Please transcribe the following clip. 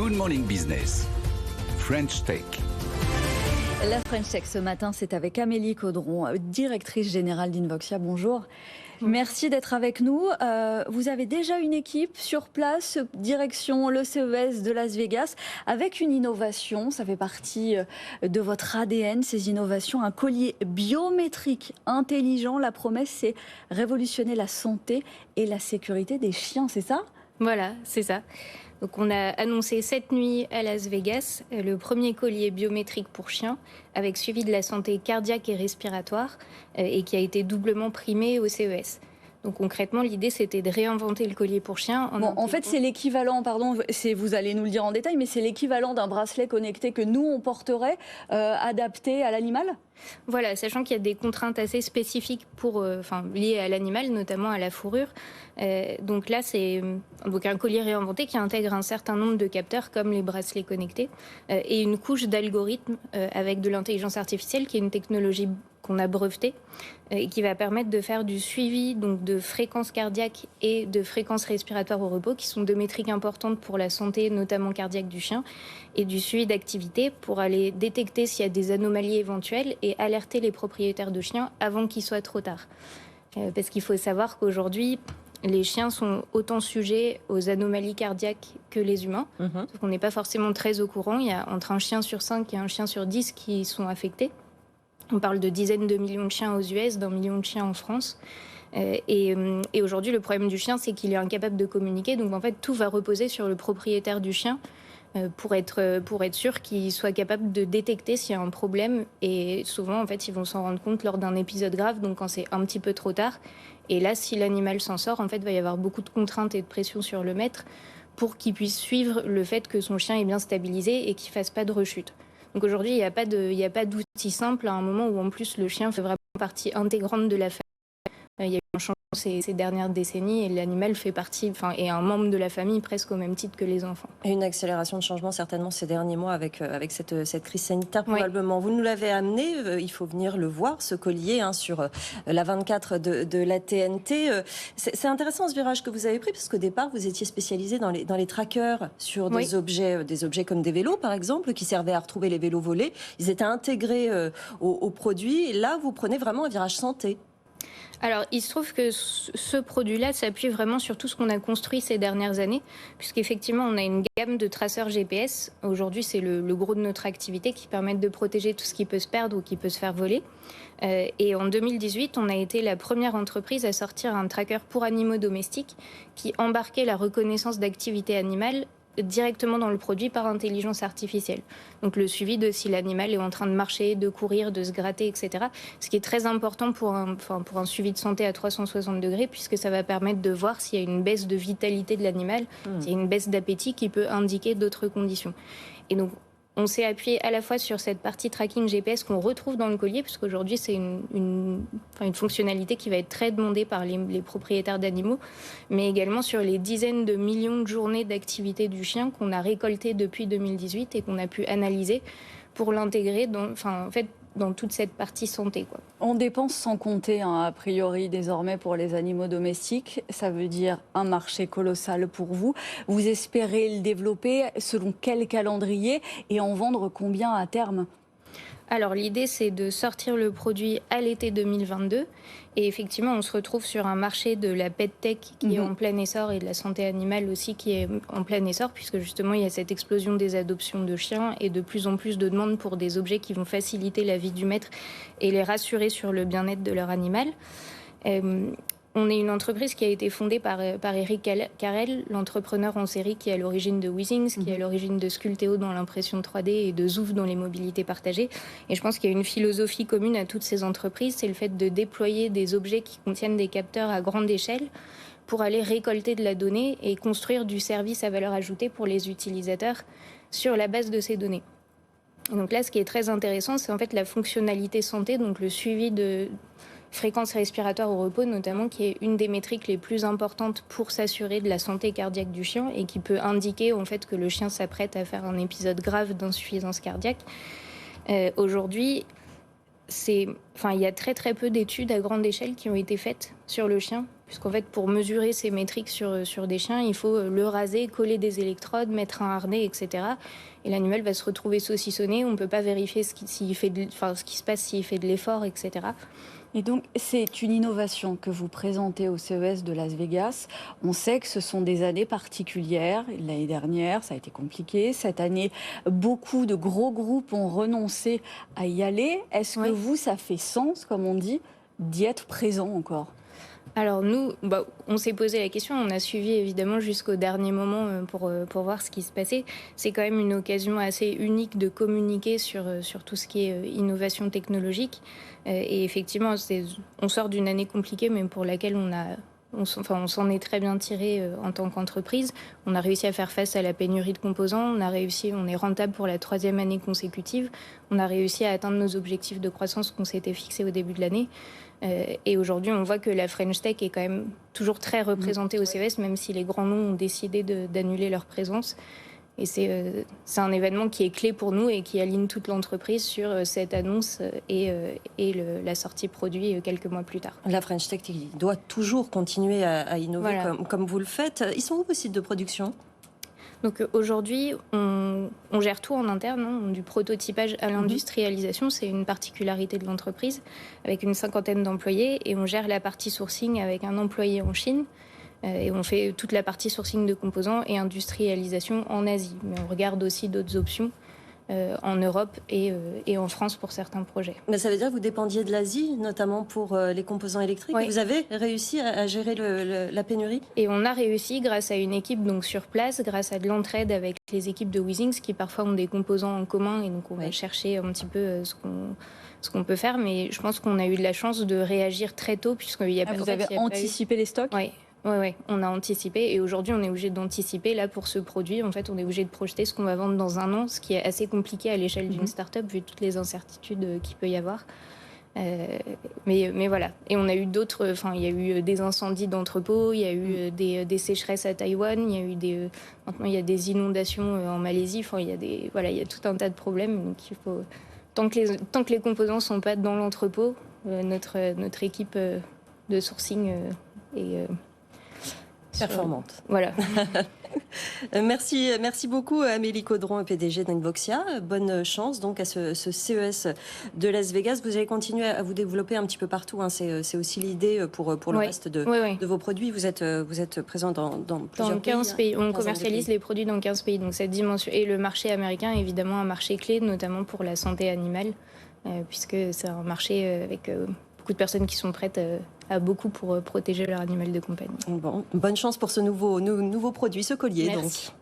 Good Morning Business, French Tech. La French Tech ce matin, c'est avec Amélie Caudron, directrice générale d'Invoxia. Bonjour. Merci d'être avec nous. Vous avez déjà une équipe sur place, direction le CES de Las Vegas, avec une innovation. Ça fait partie de votre ADN, ces innovations. Un collier biométrique intelligent. La promesse, c'est révolutionner la santé et la sécurité des chiens, c'est ça ? Voilà, c'est ça. Donc on a annoncé cette nuit à Las Vegas le premier collier biométrique pour chiens avec suivi de la santé cardiaque et respiratoire et qui a été doublement primé au CES. Donc concrètement, l'idée, c'était de réinventer le collier pour chien. En fait, c'est l'équivalent, vous allez nous le dire en détail, mais c'est l'équivalent d'un bracelet connecté que nous, on porterait, adapté à l'animal ? Voilà, sachant qu'il y a des contraintes assez spécifiques liées à l'animal, notamment à la fourrure. Donc là, c'est un collier réinventé qui intègre un certain nombre de capteurs, comme les bracelets connectés, et une couche d'algorithmes avec de l'intelligence artificielle, qui est une technologie qu'on a brevetée et qui va permettre de faire du suivi donc de fréquences cardiaques et de fréquences respiratoires au repos, qui sont deux métriques importantes pour la santé, notamment cardiaque du chien, et du suivi d'activité pour aller détecter s'il y a des anomalies éventuelles et alerter les propriétaires de chiens avant qu'il soit trop tard. Parce qu'il faut savoir qu'aujourd'hui, les chiens sont autant sujets aux anomalies cardiaques que les humains. Sauf qu'on n'est pas forcément très au courant. Il y a entre un chien sur 5 et un chien sur 10 qui sont affectés. On parle de dizaines de millions de chiens aux US, d'1 million de chiens en France. Et aujourd'hui, le problème du chien, c'est qu'il est incapable de communiquer. Donc en fait, tout va reposer sur le propriétaire du chien pour être sûr qu'il soit capable de détecter s'il y a un problème. Et souvent, en fait, ils vont s'en rendre compte lors d'un épisode grave, donc quand c'est un petit peu trop tard. Et là, si l'animal s'en sort, en fait, il va y avoir beaucoup de contraintes et de pression sur le maître pour qu'il puisse suivre le fait que son chien est bien stabilisé et qu'il ne fasse pas de rechute. Donc aujourd'hui, il n'y a pas d'outil simple à un moment où en plus le chien fait vraiment partie intégrante de la famille. Il y a eu un changement ces dernières décennies et l'animal fait partie, est un membre de la famille presque au même titre que les enfants. Et une accélération de changement certainement ces derniers mois avec cette crise sanitaire probablement. Oui. Vous nous l'avez amené, il faut venir le voir, ce collier sur la 24 de la TNT. C'est intéressant ce virage que vous avez pris parce qu'au départ vous étiez spécialisé dans les trackers sur des objets comme des vélos par exemple qui servaient à retrouver les vélos volés. Ils étaient intégrés au produit. Et là vous prenez vraiment un virage santé. Alors, il se trouve que ce produit-là s'appuie vraiment sur tout ce qu'on a construit ces dernières années, puisqu'effectivement, on a une gamme de traceurs GPS. Aujourd'hui, c'est le gros de notre activité qui permettent de protéger tout ce qui peut se perdre ou qui peut se faire voler. Et en 2018, on a été la première entreprise à sortir un tracker pour animaux domestiques qui embarquait la reconnaissance d'activité animale directement dans le produit par intelligence artificielle. Donc le suivi de si l'animal est en train de marcher, de courir, de se gratter, etc. Ce qui est très important pour un suivi de santé à 360 degrés, puisque ça va permettre de voir s'il y a une baisse de vitalité de l'animal, s'il y a une baisse d'appétit qui peut indiquer d'autres conditions. Et donc, on s'est appuyé à la fois sur cette partie tracking GPS qu'on retrouve dans le collier, puisqu'aujourd'hui, c'est une fonctionnalité qui va être très demandée par les propriétaires d'animaux, mais également sur les dizaines de millions de journées d'activité du chien qu'on a récoltées depuis 2018 et qu'on a pu analyser pour l'intégrer dans toute cette partie santé, quoi. On dépense sans compter, a priori, désormais pour les animaux domestiques. Ça veut dire un marché colossal pour vous. Vous espérez le développer selon quel calendrier et en vendre combien à terme ? Alors l'idée, c'est de sortir le produit à l'été 2022. Et effectivement, on se retrouve sur un marché de la pet tech qui est en plein essor et de la santé animale aussi qui est en plein essor, puisque justement, il y a cette explosion des adoptions de chiens et de plus en plus de demandes pour des objets qui vont faciliter la vie du maître et les rassurer sur le bien-être de leur animal. On est une entreprise qui a été fondée par Eric Carrel, l'entrepreneur en série qui est à l'origine de Weezings, qui est à l'origine de Sculteo dans l'impression 3D et de Zouf dans les mobilités partagées. Et je pense qu'il y a une philosophie commune à toutes ces entreprises, c'est le fait de déployer des objets qui contiennent des capteurs à grande échelle pour aller récolter de la donnée et construire du service à valeur ajoutée pour les utilisateurs sur la base de ces données. Et donc là, ce qui est très intéressant, c'est en fait la fonctionnalité santé, donc le suivi de fréquence respiratoire au repos notamment, qui est une des métriques les plus importantes pour s'assurer de la santé cardiaque du chien et qui peut indiquer en fait que le chien s'apprête à faire un épisode grave d'insuffisance cardiaque. Aujourd'hui, il y a très très peu d'études à grande échelle qui ont été faites sur le chien, puisqu'en fait, pour mesurer ces métriques sur des chiens, il faut le raser, coller des électrodes, mettre un harnais, etc. Et l'animal va se retrouver saucissonné. On ne peut pas vérifier ce qui se passe s'il fait de l'effort, etc. Et donc, c'est une innovation que vous présentez au CES de Las Vegas. On sait que ce sont des années particulières. L'année dernière, ça a été compliqué. Cette année, beaucoup de gros groupes ont renoncé à y aller. Est-ce que vous, ça fait sens, comme on dit, d'y être présent encore ? Alors nous, on s'est posé la question, on a suivi évidemment jusqu'au dernier moment pour voir ce qui se passait. C'est quand même une occasion assez unique de communiquer sur tout ce qui est innovation technologique. Et effectivement, on sort d'une année compliquée, mais pour laquelle on s'en est très bien tiré en tant qu'entreprise. On a réussi à faire face à la pénurie de composants, on est rentable pour la 3e année consécutive, on a réussi à atteindre nos objectifs de croissance qu'on s'était fixés au début de l'année. Et aujourd'hui, on voit que la French Tech est quand même toujours très représentée au CES, même si les grands noms ont décidé d'annuler leur présence. Et c'est un événement qui est clé pour nous et qui aligne toute l'entreprise sur cette annonce et la sortie produit quelques mois plus tard. La French Tech doit toujours continuer à innover comme vous le faites. Ils sont où vos sites de production ? Donc aujourd'hui, on gère tout en interne, du prototypage à l'industrialisation. C'est une particularité de l'entreprise, avec une 50aine d'employés. Et on gère la partie sourcing avec un employé en Chine. Et on fait toute la partie sourcing de composants et industrialisation en Asie. Mais on regarde aussi d'autres options en Europe et en France pour certains projets. Mais ça veut dire que vous dépendiez de l'Asie, notamment pour les composants électriques. Oui. Vous avez réussi à gérer la pénurie ? Et on a réussi grâce à une équipe donc sur place, grâce à de l'entraide avec les équipes de Weezings qui parfois ont des composants en commun et donc on va chercher un petit peu ce qu'on peut faire. Mais je pense qu'on a eu de la chance de réagir très tôt puisqu'il y a vous avez anticipé les stocks ? Oui, on a anticipé et aujourd'hui on est obligé d'anticiper. Là pour ce produit, en fait, on est obligé de projeter ce qu'on va vendre dans un an, ce qui est assez compliqué à l'échelle d'une start-up vu toutes les incertitudes qu'il peut y avoir. Mais voilà. Et on a eu d'autres. Il y a eu des incendies d'entrepôts, il y a eu des sécheresses à Taïwan, il y a eu maintenant il y a des inondations en Malaisie. Il y a tout un tas de problèmes. Donc il faut tant que les composants sont pas dans l'entrepôt, notre équipe de sourcing est performante. Voilà. Merci beaucoup Amélie Caudron, PDG d'Invoxia. Bonne chance donc à ce CES de Las Vegas. Vous allez continuer à vous développer un petit peu partout. C'est aussi l'idée pour le reste de vos produits. Vous êtes présent dans plusieurs 15 pays. On commercialise les produits dans 15 pays. Donc cette dimension et le marché américain est évidemment un marché clé, notamment pour la santé animale, puisque c'est un marché avec beaucoup de personnes qui sont prêtes à beaucoup pour protéger leur animal de compagnie. Bonne chance pour ce nouveau produit, ce collier. Merci. Donc.